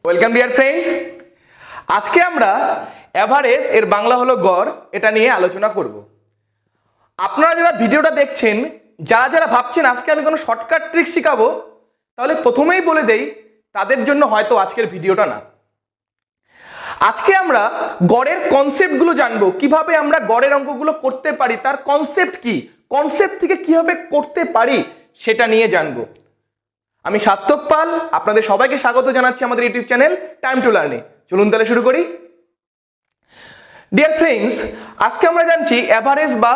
Welcome dear friends. আজকে আমরা average এর বাংলা হলো গড়, এটা নিয়ে আলোচনা করব। আপনারা যারা ভিডিওটা দেখছেন, যারা যারা ভাবছেন আজকে আমি কোনো শর্টকাট ট্রিক শেখাবো, তাহলে প্রথমেই বলে দেই তাদের জন্য হয়তো আজকের ভিডিওটা না। আজকে আমরা গড়ের কনসেপ্টগুলো জানবো, কিভাবে আমরা গড়ের অঙ্কগুলো করতে পারি, তার কনসেপ্ট কি, কনসেপ্ট থেকে কিভাবে করতে পারি সেটা নিয়ে জানবো। আমি সার্থক পাল, আপনাদের সবাইকে স্বাগত জানাচ্ছি আমাদের ইউটিউব চ্যানেল টাইম টু লার্নে। চলুন তাহলে শুরু করি। ডিয়ার ফ্রেন্ডস, আজকে আমরা জানছি এভারেজ বা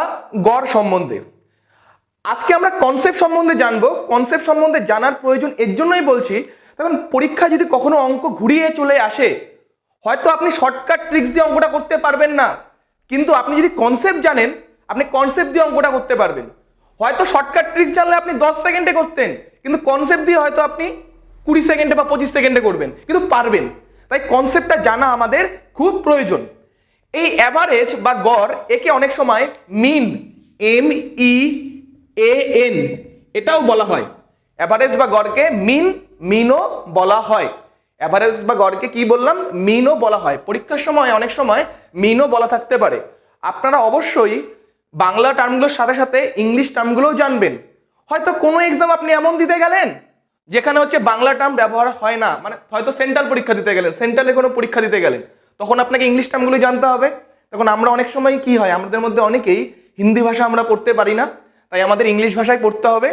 গড় সম্বন্ধে। আজকে আমরা কনসেপ্ট সম্বন্ধে জানবো। কনসেপ্ট সম্বন্ধে জানার প্রয়োজন এর জন্যই বলছি, তখন পরীক্ষা যদি কখনো অঙ্ক ঘুরিয়ে চলে আসে, হয়তো আপনি শর্টকাট ট্রিক্স দিয়ে অঙ্কটা করতে পারবেন না, কিন্তু আপনি যদি কনসেপ্ট জানেন, আপনি কনসেপ্ট দিয়ে অঙ্কটা করতে পারবেন। হয়তো শর্টকাট ট্রিক্স জানলে আপনি 10 সেকেন্ডে করতেন, কিন্তু কনসেপ্ট দিয়ে হয়তো আপনি 20 সেকেন্ডে বা 25 সেকেন্ডে করবেন, কিন্তু পারবেন। তাই কনসেপ্টটা জানা আমাদের খুব প্রয়োজন। এই অ্যাভারেজ বা গড়, একে অনেক সময় মিন, MEAN এটাও বলা হয়। অ্যাভারেজ বা গড়কে মিনও বলা হয়। অ্যাভারেজ বা গড়কে কি বললাম, মিনও বলা হয়। পরীক্ষার সময় অনেক সময় মিনও বলা থাকতে পারে। আপনারা অবশ্যই বাংলা টার্মগুলোর সাথে সাথে ইংলিশ টার্মগুলোও জানবেন। হয়তো কোনো এক্সাম আপনি এমন দিতে গেলেন যেখানে হচ্ছে বাংলা টার্ম ব্যবহার হয় না, মানে হয়তো সেন্ট্রাল পরীক্ষা দিতে গেলেন, সেন্ট্রালে কোনো পরীক্ষা দিতে গেলেন, তখন আপনাকে ইংলিশ টার্মগুলো জানতে হবে। তখন আমরা অনেক সময় কি হয়, আমাদের মধ্যে অনেকেই হিন্দি ভাষা আমরা পড়তে পারি না, তাই আমাদের ইংলিশ ভাষায় পড়তে হবে।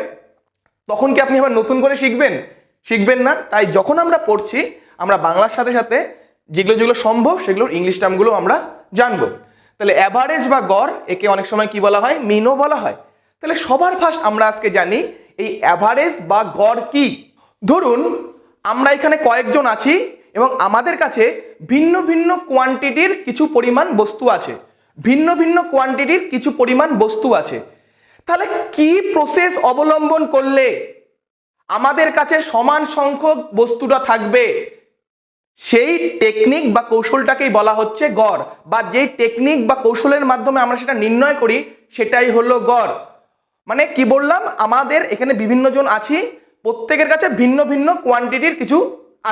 তখন কি আপনি আবার নতুন করে শিখবেন না। তাই যখন আমরা পড়ছি, আমরা বাংলার সাথে সাথে যেগুলো যেগুলো সম্ভব সেগুলোর ইংলিশ টার্মগুলো আমরা জানবো। তাহলে অ্যাভারেজ বা গড়, একে অনেক সময় কি বলা হয়, মিনও বলা হয়। তাহলে সবার ফার্স্ট আমরা আজকে জানি এই অ্যাভারেজ বা গড় কি। ধরুন আমরা এখানে কয়েকজন আছি এবং আমাদের কাছে ভিন্ন ভিন্ন কোয়ান্টিটির কিছু পরিমাণ বস্তু আছে, ভিন্ন ভিন্ন কোয়ান্টিটির কিছু পরিমাণ বস্তু আছে। তাহলে কি প্রসেস অবলম্বন করলে আমাদের কাছে সমান সংখ্যক বস্তুটা থাকবে, সেই টেকনিক বা কৌশলটাকেই বলা হচ্ছে গড়, বা যেই টেকনিক বা কৌশলের মাধ্যমে আমরা সেটা নির্ণয় করি সেটাই হলো গড়। মানে কি বললাম, আমাদের এখানে বিভিন্ন জন আছি, প্রত্যেকের কাছে ভিন্ন ভিন্ন কোয়ান্টিটির কিছু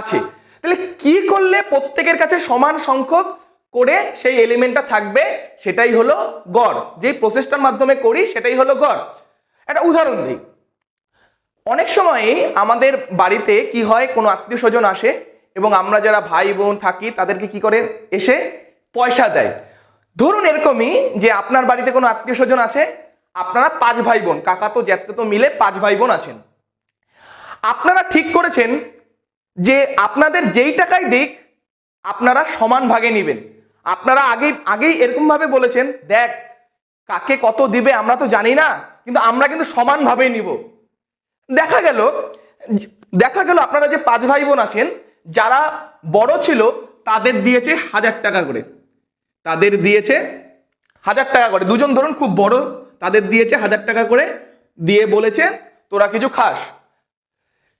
আছে। তাহলে কি করলে প্রত্যেকের কাছে সমান সংখ্যক করে সেই এলিমেন্টটা থাকবে, সেটাই হলো গড়। যেই প্রসেসটার মাধ্যমে করি সেটাই হলো গড়। একটা উদাহরণ দিই। অনেক সময় আমাদের বাড়িতে কি হয়, কোনো আত্মীয় স্বজন আসে এবং আমরা যারা ভাই বোন থাকি তাদেরকে কি করে, এসে পয়সা দেয়। ধরুন এরকমই যে আপনার বাড়িতে কোনো আত্মীয় স্বজন আছে, আপনারা 5 ভাই বোন, কাকা তো জ্যাঠতো তো মিলে 5 ভাই বোন আছেন। আপনারা ঠিক করেছেন যে আপনাদের যেই টাকাই দিক আপনারা সমান ভাগে নেবেন। আপনারা আগেই এরকম ভাবে বলেছেন, দেখ কাকে কত দিবে আমরা তো জানি না, কিন্তু আমরা কিন্তু সমানভাবেই নিব। দেখা গেল আপনারা যে 5 ভাই বোন আছেন, যারা বড় ছিল তাদের দিয়েছে 1000 টাকা করে, দুজন ধরুন খুব বড়, তাদের দিয়েছে 1000 টাকা করে, দিয়ে বলেছে তোরা কিছু খাস।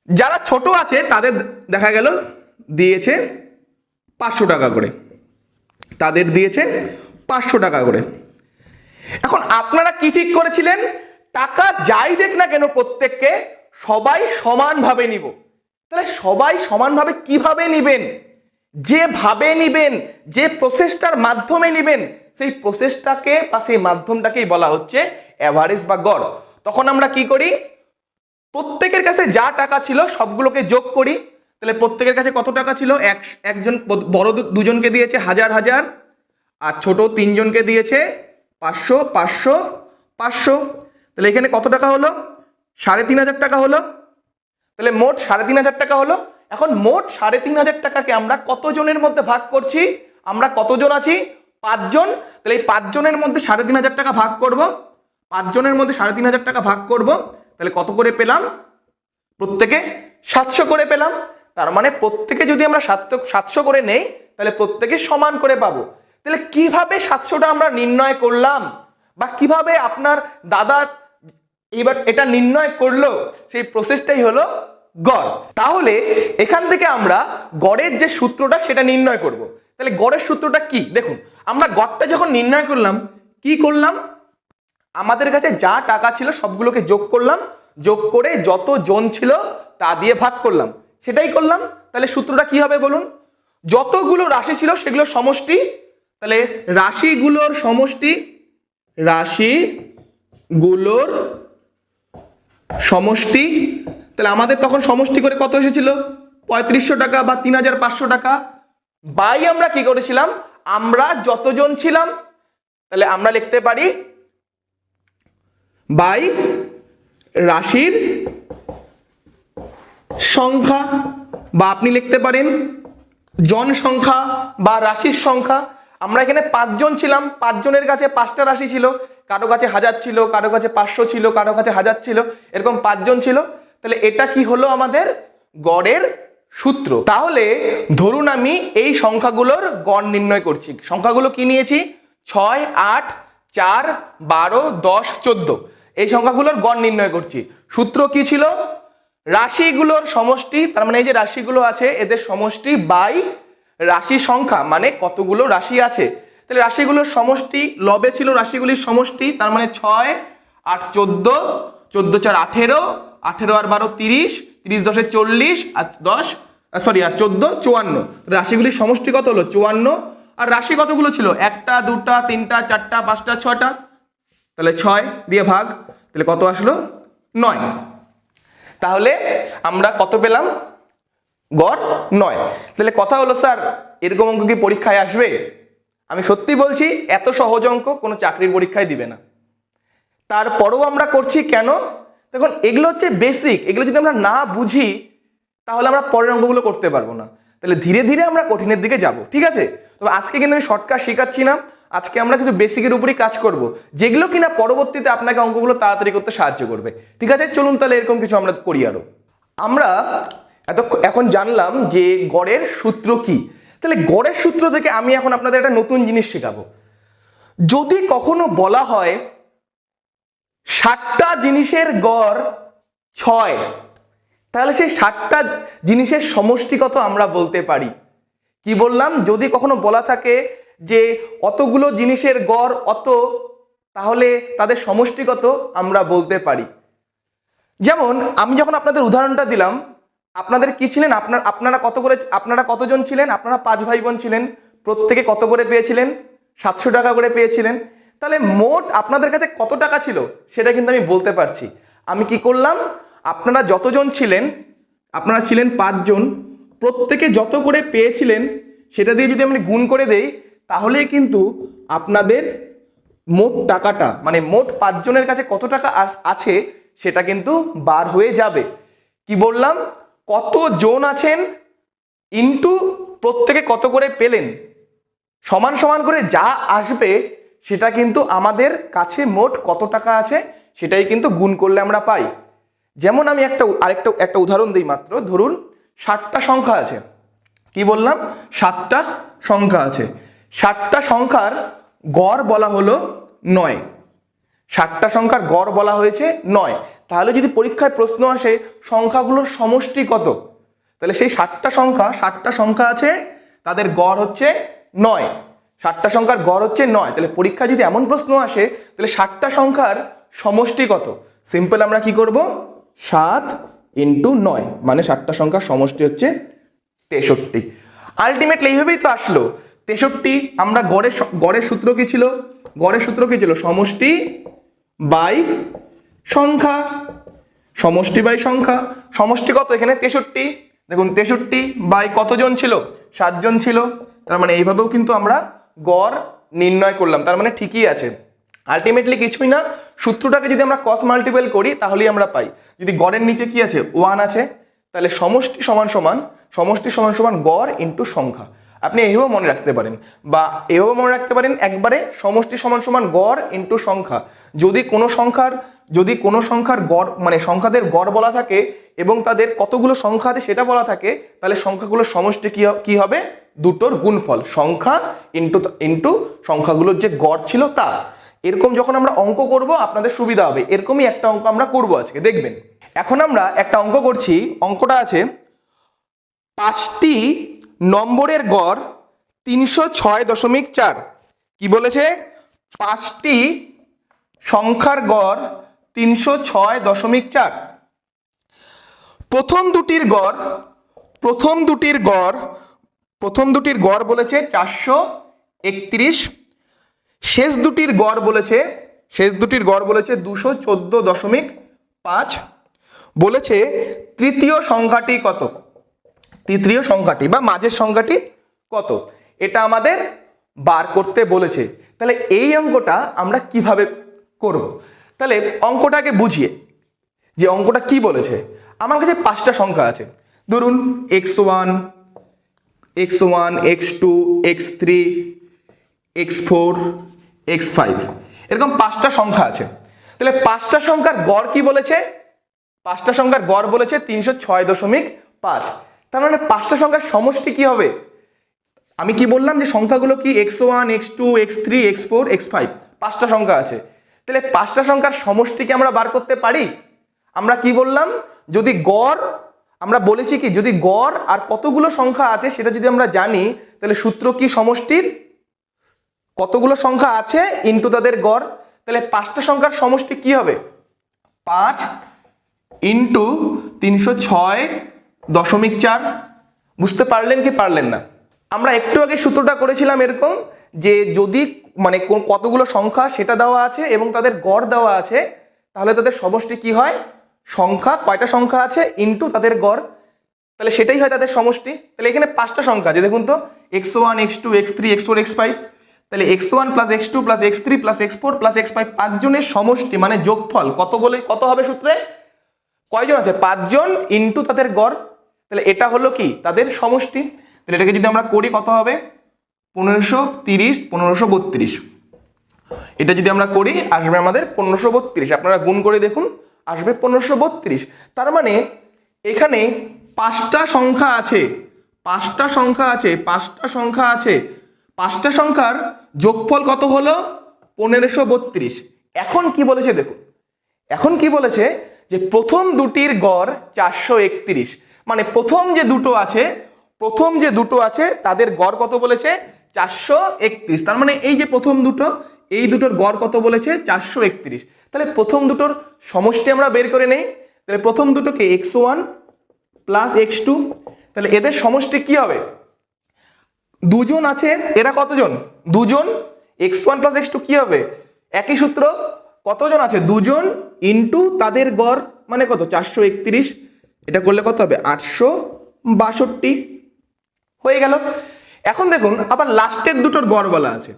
যারা ছোট আছে তাদের দেখা গেল দিয়েছে 500 টাকা করে, এখন আপনারা কি ঠিক করেছিলেন, টাকা যাই দেখ না কেন প্রত্যেককে সবাই সমানভাবে নিব। তাহলে সবাই সমানভাবে কিভাবে নিবেন, যেভাবে নিবেন, যে প্রসেসটার মাধ্যমে নিবেন, সেই প্রসেসটাকে বা সেই মাধ্যমটাকেই বলা হচ্ছে অ্যাভারেজ বা গড়। তখন আমরা কি করি, প্রত্যেকের কাছে যা টাকা ছিল সবগুলোকে যোগ করি। তাহলে প্রত্যেকের কাছে কত টাকা ছিল, একজন বড় দুজনকে দিয়েছে 1000, আর ছোট 3 জনকে দিয়েছে 500। তাহলে এখানে কত টাকা হলো, 3500 টাকা হলো। তাহলে মোট 3500 টাকা হলো। এখন মোট 3500 টাকাকে আমরা কতজনের মধ্যে ভাগ করছি, আমরা কতজন আছি, 5 জন। তাহলে এই 5 জনের মধ্যে 3500 টাকা ভাগ করব, 5 জনের মধ্যে 3500 টাকা ভাগ করব। তাহলে কত করে পেলাম, প্রত্যেকে 700 করে পেলাম। তার মানে প্রত্যেকে যদি আমরা 700 করে নেই, তাহলে প্রত্যেকে সমান করে পাবো। তাহলে কিভাবে 700টা আমরা নির্ণয় করলাম, বা কিভাবে আপনার দাদা এবার এটা নির্ণয় করলো, সেই প্রসেসটাই হলো গড়। তাহলে এখান থেকে আমরা গড়ের যে সূত্রটা সেটা নির্ণয় করব। তাহলে গড়ের সূত্রটা কি, দেখুন আমরা গড়টা যখন নির্ণয় করলাম, কি করলাম, আমাদের কাছে যা টাকা ছিল সবগুলোকে যোগ করলাম, যোগ করে যত জন ছিল তা দিয়ে ভাগ করলাম, সেটাই করলাম। তাহলে সূত্রটা কি হবে বলুন? যতগুলো রাশি ছিল সেগুলোর সমষ্টি, তাহলে রাশিগুলোর সমষ্টি, রাশিগুলোর সমষ্টি, তাহলে আমাদের তখন সমষ্টি করে কত এসেছিল? 3500 টাকা বা 3500 টাকা। বাই আমরা কি করেছিলাম? আমরা যতজন ছিলাম, তাহলে আমরা লিখতে পারি বাই রাশির সংখ্যা, বা আপনি লিখতে পারেন জন সংখ্যা বা রাশির সংখ্যা। আমরা এখানে 5 জন ছিলাম, 5 জনের কাছে 5টা রাশি ছিল, কারো কাছে 1000 ছিল, কারো কাছে 500 ছিল, কারো কাছে 1000 ছিল, এরকম 5 জন ছিল। তাহলে এটা কি হলো? আমাদের গড়ের সূত্র। তাহলে ধরুন আমি এই সংখ্যাগুলোর গড় নির্ণয় করছি। সংখ্যাগুলো কি নিয়েছি? 6, 8, 4, 12, 10, 14, এই সংখ্যাগুলোর গড় নির্ণয় করছি। সূত্র কি ছিল? রাশিগুলোর সমষ্টি, তার মানে এই যে রাশিগুলো আছে এদের সমষ্টি বাই রাশি সংখ্যা, মানে কতগুলো রাশি আছে। তাহলে রাশিগুলোর সমষ্টি লবে ছিল রাশিগুলির সমষ্টি, তার মানে 6, 8, 14, 14, 4, 18, 18 আর 12, 30, 30 10 40, আর 10 সরি আর 14 54। রাশিগুলির সমষ্টি কত হলো? 54। আর রাশি কতগুলো ছিল? 1টা 2টা 3টা 4টা 5টা 6টা, তাহলে 6 দিয়ে ভাগ, তাহলে কত আসলো? 9। তাহলে আমরা কত পেলাম? গড় 9। তাহলে কথা হলো স্যার এরকম অঙ্ক কি পরীক্ষায় আসবে? আমি সত্যি বলছি এত সহজ অঙ্ক কোনো চাকরির পরীক্ষায় দিবে না। তারপরেও আমরা করছি কেন? দেখুন এগুলো হচ্ছে বেসিক, এগুলো যদি আমরা না বুঝি তাহলে আমরা পরের অঙ্কগুলো করতে পারবো না। তাহলে ধীরে ধীরে আমরা কঠিনের দিকে যাব, ঠিক আছে? তবে আজকে কিন্তু আমি শর্টকাট শেখাচ্ছি না, আজকে আমরা কিছু বেসিকের উপরই কাজ করব, যেগুলো কিনা পরবর্তীতে আপনাকে অঙ্কগুলো তাড়াতাড়ি করতে সাহায্য করবে, ঠিক আছে? চলুন তাহলে এরকম কিছু আমরা করি। আরো আমরা এখন জানলাম যে গড়ের সূত্র কি। তাহলে গড়ের সূত্র থেকে আমি এখন আপনাদের একটা নতুন জিনিস শেখাবো। যদি কখনো বলা হয় 60টা জিনিসের গড় 6, তাহলে সেই 60টা জিনিসের সমষ্টি কত আমরা বলতে পারি? কি বললাম? যদি কখনো বলা থাকে যে অতগুলো জিনিসের গড় অত, তাহলে তাদের সমষ্টি কত আমরা বলতে পারি। যেমন আমি যখন আপনাদের উদাহরণটা দিলাম, আপনাদের কি ছিলেন? আপনারা কতজন ছিলেন? আপনারা 5 ভাই বোন ছিলেন, প্রত্যেকে কত করে পেয়েছিলেন? 700 টাকা করে পেয়েছিলেন। তাহলে মোট আপনাদের কাছে কত টাকা ছিল সেটা কিন্তু আমি বলতে পারছি। আমি কি করলাম? আপনারা যতজন ছিলেন, আপনারা ছিলেন 5 জন, প্রত্যেকে যত করে পেয়েছিলেন সেটা দিয়ে যদি আমি গুণ করে দেই, তাহলেই কিন্তু আপনাদের মোট টাকাটা, মানে মোট 5 জনের কাছে কত টাকা আছে সেটা কিন্তু বার হয়ে যাবে। কি বললাম? কত জন আছেন ইনটু প্রত্যেকে কত করে পেলেন, সমান সমান করে যা আসবে সেটা কিন্তু আমাদের কাছে মোট কত টাকা আছে সেটাই কিন্তু গুণ করলে আমরা পাই। যেমন আমি একটা উদাহরণ দিই মাত্র। ধরুন 7টা সংখ্যা আছে। কি বললাম? 7টা সংখ্যা আছে। 7টা সংখ্যার গড় বলা হলো 9। 7টা সংখ্যার গড় বলা হয়েছে 9। তাহলে যদি পরীক্ষায় প্রশ্ন আসে সংখ্যাগুলোর সমষ্টি কত, তাহলে সেই 7টা সংখ্যা আছে, তাদের গড় হচ্ছে 9। 7টা সংখ্যার গড় হচ্ছে 9। তাহলে পরীক্ষায় যদি এমন প্রশ্ন আসে তাহলে 7টা সংখ্যার সমষ্টি কত? সিম্পল আমরা কি করব? 7 × 9, মানে 7টা সংখ্যার সমষ্টি হচ্ছে 63। আলটিমেটলি এইভাবেই তো আসলো 63। আমরা গড়ের সূত্র কি ছিল? গড়ের সূত্র কি ছিল? সমষ্টি বাই সংখ্যা। সমষ্টি বাই সংখ্যা। সমষ্টি কত এখানে? 63। দেখুন 63 বাই কতজন ছিল? 7 জন ছিল। তার মানে এইভাবেও কিন্তু আমরা গড় নির্ণয় করলাম, তার মানে ঠিকই আছে। আলটিমেটলি কিছুই না, সূত্রটাকে যদি আমরা ক্রস মাল্টিপল করি তাহলেই আমরা পাই। যদি গড়ের নিচে কি আছে? 1 আছে, তাহলে সমষ্টি সমান সমান গড় ইন্টু সংখ্যা। আপনি এইভাবেও মনে রাখতে পারেন, বা এভাবেও মনে রাখতে পারেন একবারে সমষ্টি সমান সমান গড় ইন্টু সংখ্যা। যদি কোনো সংখ্যার গড়, মানে সংখ্যাদের গড় বলা থাকে এবং তাদের কতগুলো সংখ্যা আছে সেটা বলা থাকে, তাহলে সংখ্যাগুলোর সমষ্টি কি হবে? দুটোর গুণফল, সংখ্যা ইন্টু সংখ্যাগুলোর যে গড় ছিল তা। এরকম যখন আমরা অঙ্ক করব আপনাদের সুবিধা হবে। এরকমই একটা অঙ্ক আমরা করব আজকে, দেখবেন। এখন আমরা একটা অঙ্ক করছি। অঙ্কটা আছে 5টি নম্বরের গড় 306.4। কি বলেছে? 5টি সংখ্যার গড় 306.4। প্রথম দুটির গড় প্রথম দুটির গড় বলেছে 431, শেষ দুটির গড় বলেছে 214.5 বলেছে তৃতীয় সংখ্যাটি কত, তৃতীয় সংখ্যাটি বা মাঝের সংখ্যাটি কত, এটা আমাদের বার করতে বলেছে। তাহলে এই অঙ্কটা আমরা কিভাবে করব? তাহলে অঙ্কটাকে বুঝিয়ে যে অঙ্কটা কি বলেছে, আমার কাছে 5টা সংখ্যা আছে, ধরুন x1, x2, x3, x4, x5, এরকম 5টা সংখ্যা আছে। তাহলে 5টা সংখ্যার গড় কি বলেছে? 5টা সংখ্যার গড় বলেছে 306.5। তার মানে 5টা সংখ্যার সমষ্টি কি হবে? আমি কি বললাম যে সংখ্যাগুলো কি x1, x2, x3, x4, x5, 5টা সংখ্যা আছে। তাহলে 5টা সংখ্যার সমষ্টিকে আমরা বার করতে পারি। আমরা কি বললাম, যদি গড়, আমরা বলেছি কি যদি গড় আর কতগুলো সংখ্যা আছে সেটা যদি আমরা জানি, তাহলে সূত্র কি সমষ্টির? কতগুলো সংখ্যা আছে ইন্টু তাদের গড়। তাহলে 5টা সংখ্যার সমষ্টি কি হবে? 5 ইন্টু 306.4। বুঝতে পারলেন কি পারলেন না? আমরা একটু আগে সূত্রটা করেছিলাম এরকম যে যদি মানে কতগুলো সংখ্যা সেটা দেওয়া আছে এবং তাদের গড় দেওয়া আছে, তাহলে তাদের সমষ্টি কি হয়? সংখ্যা, কয়টা সংখ্যা আছে ইন্টু তাদের গড়, তাহলে সেটাই হয় তাদের সমষ্টি। তাহলে এখানে 5টা সংখ্যা আছে, দেখুন তো x1, x2, x3, x4, x5। তাহলে x1 plus x2 plus x3 plus x4 plus x5, 5 জনের সমষ্টি মানে যোগফল কত হবে সূত্রে? কয়জন আছে? 5 জন ইন্টু তাদের গড়। তাহলে এটা হলো কি তাদের সমষ্টি। তাহলে এটাকে যদি আমরা করি কত হবে? 1530, 1532। এটা যদি আমরা করি আসবে আমাদের 1532। আপনারা গুণ করে দেখুন, আসবে 1532। তার মানে এখানে 5টা সংখ্যা আছে, 5টা সংখ্যার যোগফল কত হলো? 1532। এখন কি বলেছে দেখুন, এখন কি বলেছে যে প্রথম দুটির গড় 431, মানে প্রথম যে দুটো আছে তাদের গড় কত বলেছে? 431। তার মানে এই যে প্রথম দুটো, এই দুটোর গড় কত বলেছে? 431। তাহলে প্রথম দুটোর সমষ্টি আমরা বের করে নেই। তাহলে প্রথম দুটোকে x1 প্লাস x2, তাহলে এদের সমষ্টি কি হবে? দুজন আছে, এরা কতজন? দুজন। x1 প্লাস x2 কি হবে? একই সূত্র, কতজন আছে? দুজন ইন্টু তাদের গড় মানে কত? 431। এটা করলে কত হবে? 862 হয়ে গেল। এখন দেখুন আবার লাস্টের দুটোর গড় বলা আছে,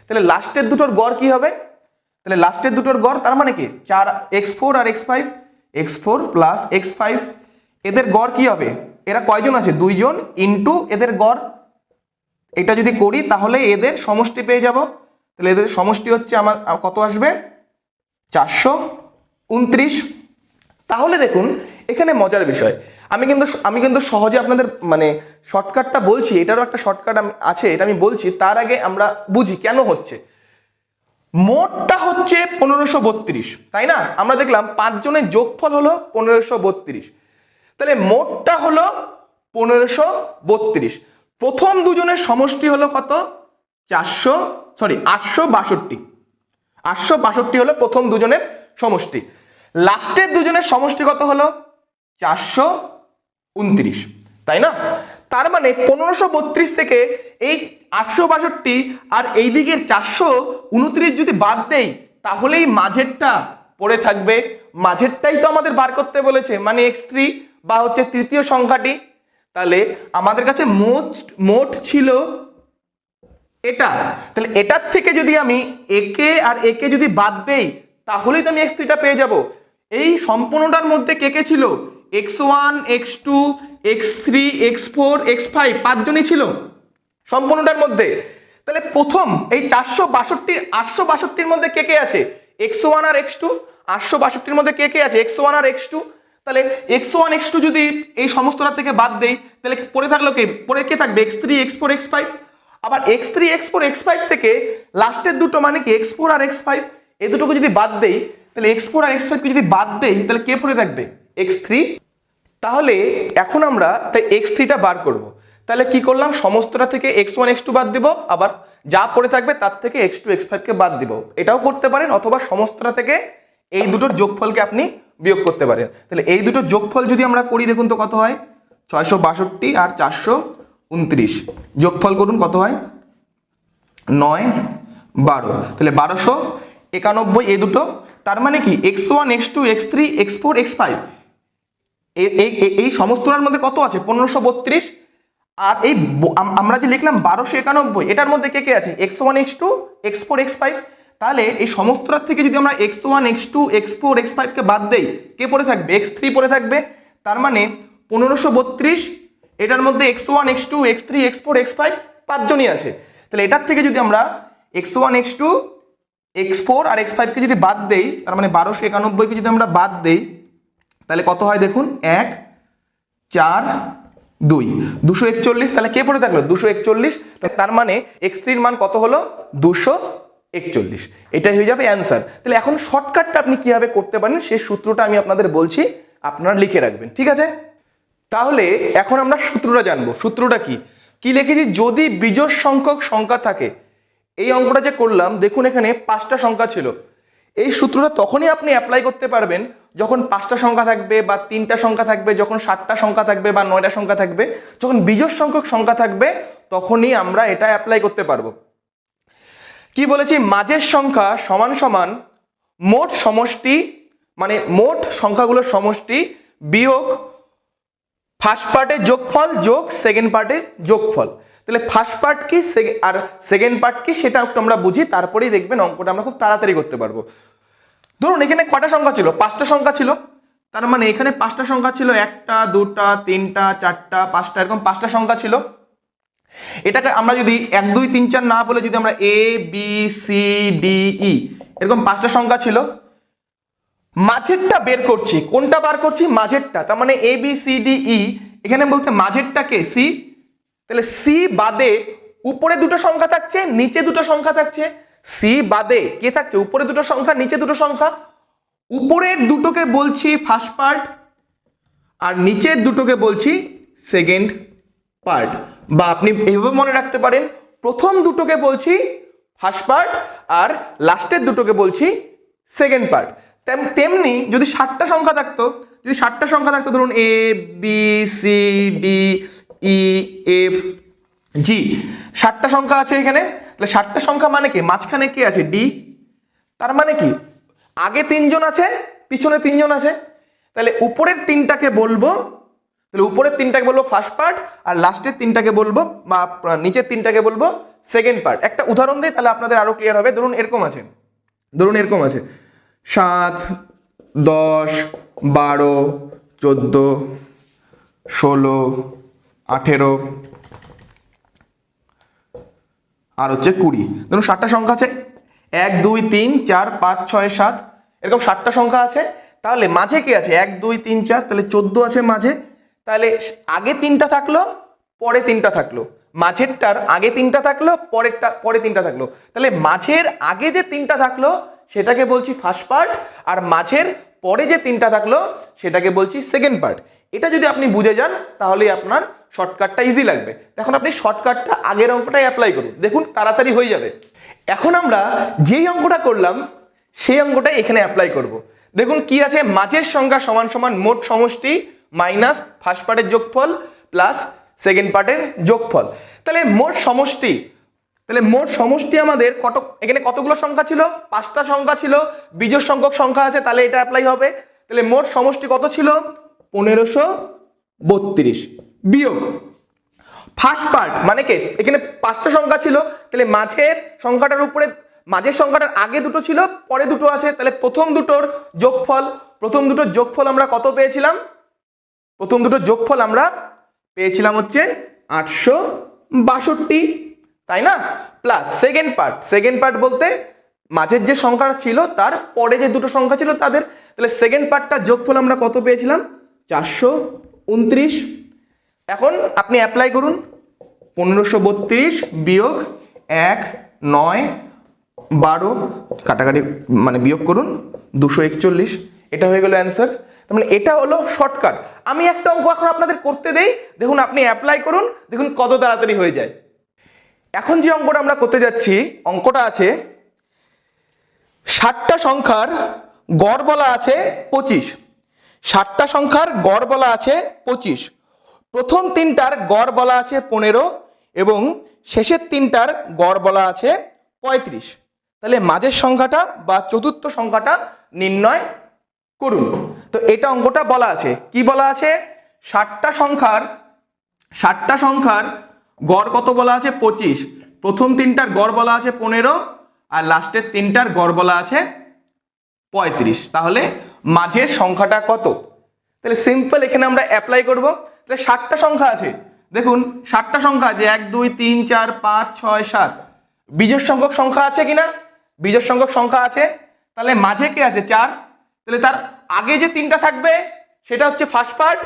তাহলে লাস্টের দুটোর গড় কি হবে? তাহলে লাস্টের দুটোর গড় তার মানে কি 4x4 আর x5, x4 প্লাস x5, এদের গড় কি হবে? এরা কয়জন আছে? 2 জন ইন্টু এদের গড়। এটা যদি করি তাহলে এদের সমষ্টি পেয়ে যাব। তাহলে এদের সমষ্টি হচ্ছে আমার কত আসবে? 429। তাহলে দেখুন এখানে মজার বিষয়, আমি কিন্তু সহজে আপনাদের মানে শর্টকাটটা বলছি, এটারও একটা শর্টকাট আছে, এটা আমি বলছি। তার আগে আমরা বুঝি কেন হচ্ছে। মোটটা হচ্ছে 1532, তাই না? আমরা দেখলাম 5 জনের যোগফল হলো 1532, তাহলে মোটটা হলো 1532। প্রথম দুজনের সমষ্টি হলো কত? 862 হলো প্রথম দুজনের সমষ্টি। লাস্টের দুজনের সমষ্টি কত হলো? 429, তাই না? তার মানে 1532 থেকে এই 862 আর এই দিকের 429 যদি বাদ দেই, তাহলেই মাঝেরটা পড়ে থাকবে। মাঝেরটাই তো আমাদের বার করতে বলেছে, মানে x3 বা হচ্ছে তৃতীয় সংখ্যাটি। তাহলে আমাদের কাছে মোট ছিল এটা। তাহলে এটার থেকে যদি আমি একে আর একে যদি বাদ দেই, তাহলেই তো আমি x3টা পেয়ে যাব। এই সম্পূর্ণটার মধ্যে কে কে ছিল? x1, x2, x3, x4, x5, 5 জনই ছিল সম্পূর্ণটার মধ্যে। তাহলে প্রথম এই 862-র মধ্যে কে কে আছে? x1 আর x2। 862-র মধ্যে কে কে আছে? x1 আর x2। তাহলে x1 x2 যদি এই সমস্তটা থেকে বাদ দেই, তাহলে পড়ে থাকলো কে? পড়ে কে থাকবে? x3 x4 x5। আবার x3 x4 x5 থেকে লাস্টের দুটো মানে কি x4 আর x5, এই দুটোকে যদি বাদ দেই, তাহলে x4 আর x5 কে যদি বাদ দেই, তাহলে কে পড়ে থাকবে? x3। তাহলে এখন আমরা তাই x3টা বার করব। তাহলে কি করলাম? সমস্তটা থেকে x1 x2 বাদ দিব, আবার যা পড়ে থাকবে তার থেকে x2 x5 কে বাদ দিব। এটাও করতে পারেন, অথবা সমস্তটা থেকে এই দুটোর যোগফলকে আপনি বিয়োগ করতে পারে। তাহলে এই দুটো যোগফল যদি আমরা করি দেখুন তো কত হয়, 662 আর 429 যোগফল করুন কত হয়, 9 12, তাহলে 1291 এই দুটো। তার মানে কি x1 x2 x3 x4 x5 এই সমস্তটার মধ্যে কত আছে 1532, আর এই আমরা যে লিখলাম 1291 এটার মধ্যে কে কে আছে x1 x2 x4 x5, তাহলে এই সমস্তটার থেকে যদি আমরা x1 x2 x4 x5 কে বাদ দেই কে পড়ে থাকবে, x3 পড়ে থাকবে। তার মানে 1532 এটার মধ্যে x1 x2 x3 x4 x5 পাঁচজনই আছে। তাহলে এটার থেকে যদি আমরা x1 x2 x4 আর x5 কে যদি বাদ দেই, তার মানে 1291 কে যদি আমরা বাদ দেই তাহলে কত হয় দেখুন, 1 4 2 241, তাহলে কে পড়ে থাকলো 241। তার মানে x3 এর মান কত হলো 241, এটাই হয়ে যাবে অ্যান্সার। তাহলে এখন শর্টকাটটা আপনি কিভাবে করতে পারেন সেই সূত্রটা আমি আপনাদের বলছি, আপনারা লিখে রাখবেন, ঠিক আছে? তাহলে এখন আমরা সূত্রটা জানবো। সূত্রটা কি লিখেছি, যদি বিজোড় সংখ্যক সংখ্যা থাকে, এই অঙ্কটা যে করলাম দেখুন এখানে 5টা সংখ্যা ছিল, এই সূত্রটা তখনই আপনি অ্যাপ্লাই করতে পারবেন যখন 5টা সংখ্যা থাকবে বা 3টা সংখ্যা থাকবে, যখন 7টা সংখ্যা থাকবে বা 9টা সংখ্যা থাকবে, যখন বিজোড় সংখ্যক সংখ্যা থাকবে তখনই আমরা এটা অ্যাপ্লাই করতে পারবো। কি বলেছি, মাঝের সংখ্যা সমান সমান মোট সমষ্টি, মানে মোট সংখ্যাগুলোর সমষ্টি বিয়োগ ফার্স্ট পার্টের যোগফল যোগ সেকেন্ড পার্টের যোগফল। তাহলে ফার্স্ট পার্ট কি আর সেকেন্ড পার্ট কি সেটা একটু আমরা বুঝি, তারপরেই দেখবেন অঙ্কটা আমরা খুব তাড়াতাড়ি করতে পারবো। ধরুন এখানে কটা সংখ্যা ছিল, 5টা সংখ্যা ছিল, তার মানে এখানে 5টা সংখ্যা ছিল, 1টা 2টা 3টা 4টা 5টা, এরকম 5টা সংখ্যা ছিল। এটাকে আমরা যদি 1 2 3 4 না বলে যদি আমরা a b c d e এরকম 5টা সংখ্যা ছিল, মাঝেরটা বের করছি, কোনটা বার করছি, মাঝেরটা। তার মানে a b c d e এখানে বলতে মাঝেরটাকে c, তাহলে c বাদে উপরে দুটো সংখ্যা থাকছে নিচে দুটো সংখ্যা থাকছে, c বাদে কে থাকছে, উপরে দুটো সংখ্যা নিচে দুটো সংখ্যা। উপরের দুটোকে বলছি ফার্স্ট পার্ট আর নিচের দুটোকে বলছি সেকেন্ড পার্ট, বা আপনি এইভাবে মনে রাখতে পারেন প্রথম দুটোকে বলছি ফার্স্ট পার্ট আর লাস্টের দুটোকে বলছি সেকেন্ড পার্ট। তেমনি যদি 7টা সংখ্যা থাকতো, ধরুন a b c d e f g 7টা সংখ্যা আছে এখানে, তাহলে 7টা সংখ্যা মানে কি, মাঝখানে কে আছে d, তার মানে কি আগে 3 জন আছে পিছনে 3 জন আছে, তাহলে উপরের 3টাকে বলবো, ফার্স্ট পার্ট আর লাস্টের 3টাকে বলবো বা নিচের 3টাকে বলবো সেকেন্ড পার্ট। একটা উদাহরণ দিই তাহলে আপনাদের আরো ক্লিয়ার হবে। ধরুন এরকম আছে 7 10 12 14 16 18 আর হচ্ছে 20। ধরুন 7টা সংখ্যা আছে, 1 2 3 4 5 6 7 এরকম 7টা সংখ্যা আছে। তাহলে মাঝে কি আছে 1 2 3 4, তাহলে 14 আছে মাঝে। তাহলে আগে 3টা থাকলো পরে 3টা থাকলো, মাঝেরটার আগে 3টা থাকলো পরে 3টা থাকলো, তাহলে মাঝের আগে যে 3টা থাকলো সেটাকে বলছি ফার্স্ট পার্ট, আর মাঝের পরে যে 3টা থাকলো সেটাকে বলছি সেকেন্ড পার্ট। এটা যদি আপনি বুঝে যান তাহলে আপনার শর্টকাটটা ইজি লাগবে। এখন আপনি শর্টকাটটা আগের অঙ্কটাই অ্যাপ্লাই করুন, দেখুন তাড়াতাড়ি হয়ে যাবে। এখন আমরা যেই অঙ্কটা করলাম সেই অঙ্কটাই এখানে অ্যাপ্লাই করব। দেখুন কি আছে, মাঝের সংখ্যা সমান সমান মোট সমষ্টি মাইনাস ফার্স্ট পার্টের যোগফল প্লাস সেকেন্ড পার্টের যোগফল। তাহলে মোট সমষ্টি আমাদের এখানে কতগুলো সংখ্যা ছিল, 5টা সংখ্যা ছিল, বিজোড় সংখ্যক সংখ্যা আছে, তাহলে এটা অ্যাপ্লাই হবে। তাহলে মোট সমষ্টি কত ছিল 1532 বিয়োগ ফার্স্ট পার্ট মানে কে, এখানে 5টা সংখ্যা ছিল, তাহলে মাঝের সংখ্যাটার আগে দুটো ছিল পরে দুটো আছে, তাহলে প্রথম দুটোর যোগফল আমরা কত পেয়েছিলাম, হচ্ছে 862, তাই না? প্লাস সেকেন্ড পার্ট বলতে মাঝের যে সংখ্যা ছিল তার পরে যে দুটো সংখ্যা ছিল তাদের, তাহলে সেকেন্ড পার্টটার যোগফল আমরা কত পেয়েছিলাম 429। এখন আপনি অ্যাপ্লাই করুন 1532 বিয়োগ 1 9 12 কাটাকাটি মানে বিয়োগ করুন 241, এটা হয়ে গেল অ্যান্সার। তার মানে এটা হলো শর্টকাট। আমি একটা অঙ্ক এখন আপনাদের করতে দেই, দেখুন আপনি অ্যাপ্লাই করুন, দেখুন কত তাড়াতাড়ি হয়ে যায়। এখন যে অঙ্কটা আমরা করতে যাচ্ছি, অঙ্কটা আছে 7টা সংখ্যার গড় বলা আছে 25, ষাটটা সংখ্যার গড় বলা আছে 25, প্রথম তিনটার গড় বলা আছে 15 এবং শেষের তিনটার গড় বলা আছে 35। তাহলে মাঝের সংখ্যাটা বা চতুর্থ সংখ্যাটা নির্ণয় করুন। তো এটা অঙ্কটা বলা আছে, কি বলা আছে, ষাটটা সংখ্যার গড় কত বলা আছে 25, প্রথম তিনটার গড় বলা আছে 15 আর লাস্টের তিনটার গড় বলা আছে 35। তাহলে মাঝের সংখ্যাটা কত? তাহলে সিম্পল এখানে আমরা অ্যাপ্লাই করব। তাহলে 60টা সংখ্যা আছে, দেখুন 60টা সংখ্যা আছে 1 2 3 4 5 6 7, বিজোড় সংখ্যক সংখ্যা আছে কিনা? বিজোড় সংখ্যক সংখ্যা আছে। তাহলে মাঝে কে আছে 4, তাহলে তার আগে যে তিনটা থাকবে সেটা হচ্ছে ফার্স্ট পার্ট,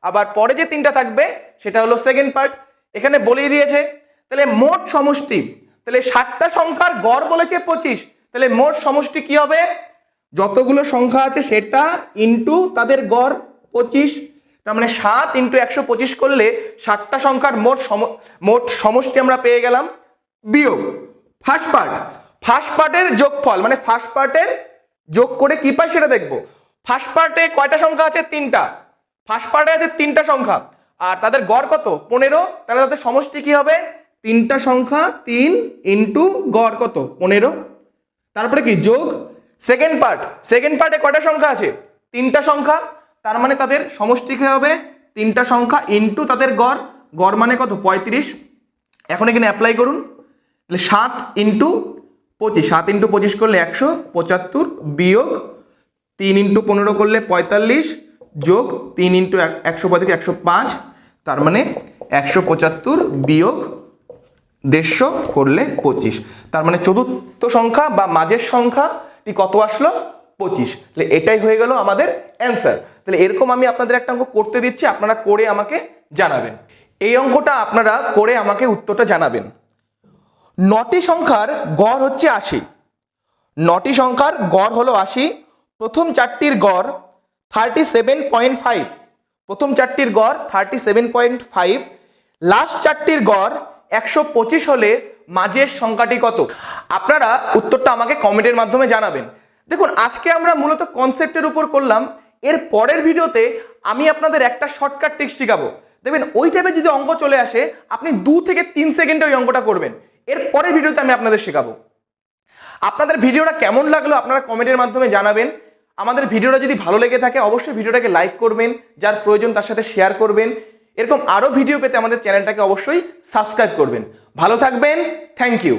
আবার পরে যে তিনটা থাকবে সেটা হলো সেকেন্ড পার্ট। এখানে বলেই দিয়েছে। তাহলে মোট সমষ্টি, তাহলে 60টা সংখ্যার গড় বলেছে 25, তাহলে মোট সমষ্টি কি হবে? যতগুলো সংখ্যা আছে সেটা ইন্টু তাদের গড় 25, তার মানে 7 ইন্টু 125 করলে 60টা সংখ্যার মোট সমষ্টি আমরা পেয়ে গেলাম। বিয়োগ ফার্স্ট পার্টের যোগফল, মানে ফার্স্ট পার্টের যোগ করে কি পাই সেটা দেখবো। ফার্স্ট পার্টে কয়টা সংখ্যা আছে? 3টা। ফার্স্ট পার্টে আছে 3টা সংখ্যা আর তাদের গড় কত? 15। তাহলে তাদের সমষ্টি কি হবে? 3টা সংখ্যা 3 ইন্টু গড় কত? 15। তারপরে কি যোগ সেকেন্ড পার্টে কয়টা সংখ্যা আছে? 3টা সংখ্যা, তার মানে তাদের সমষ্টি কি হবে? 3টা সংখ্যা ইন্টু তাদের গড় মানে কত? 35। এখন এখানে অ্যাপ্লাই করুন। তাহলে 7 ইন্টু 25 করলে 175 বিয়োগ 3 ইন্টু 15 করলে 45 যোগ 3 ইন্টু 135 105, তার মানে 175 বিয়োগ 150 করলে 25। তার মানে চতুর্থ সংখ্যা বা মাঝের সংখ্যাটি কত আসলো? 25। তাহলে এটাই হয়ে গেল আমাদের অ্যান্সার। তাহলে এরকম আমি আপনাদের একটা অঙ্ক করতে দিচ্ছি, আপনারা করে আমাকে জানাবেন। এই অঙ্কটা আপনারা করে আমাকে উত্তরটা জানাবেন। 9টি সংখ্যার গড় হচ্ছে 80, 9টি সংখ্যার গড় হলো 80, প্রথম চারটির গড় 37.5, প্রথম চারটির গড় 37.5, লাস্ট চারটির গড় 125 হলে মাঝের সংখ্যাটি কত? আপনারা উত্তরটা আমাকে কমেন্টের মাধ্যমে জানাবেন। দেখুন আজকে আমরা মূলত কনসেপ্টের উপর করলাম, এর পরের ভিডিওতে আমি আপনাদের একটা শর্টকাট ট্রিক্স শেখাবো। দেখবেন ওই টাইপের যদি অঙ্ক চলে আসে আপনি 2 থেকে 3 সেকেন্ডে ওই অঙ্কটা করবেন। এর পরের ভিডিওতে আমি আপনাদের শেখাবো। আপনাদের ভিডিওটা কেমন লাগলো আপনারা কমেন্টের মাধ্যমে জানাবেন। আমাদের ভিডিওটা যদি ভালো লেগে থাকে অবশ্যই ভিডিওটাকে লাইক করবেন, যার প্রয়োজন তার সাথে শেয়ার করবেন। এরকম আরও ভিডিও পেতে আমাদের চ্যানেলটাকে অবশ্যই সাবস্ক্রাইব করবেন। ভালো থাকবেন, থ্যাংক ইউ।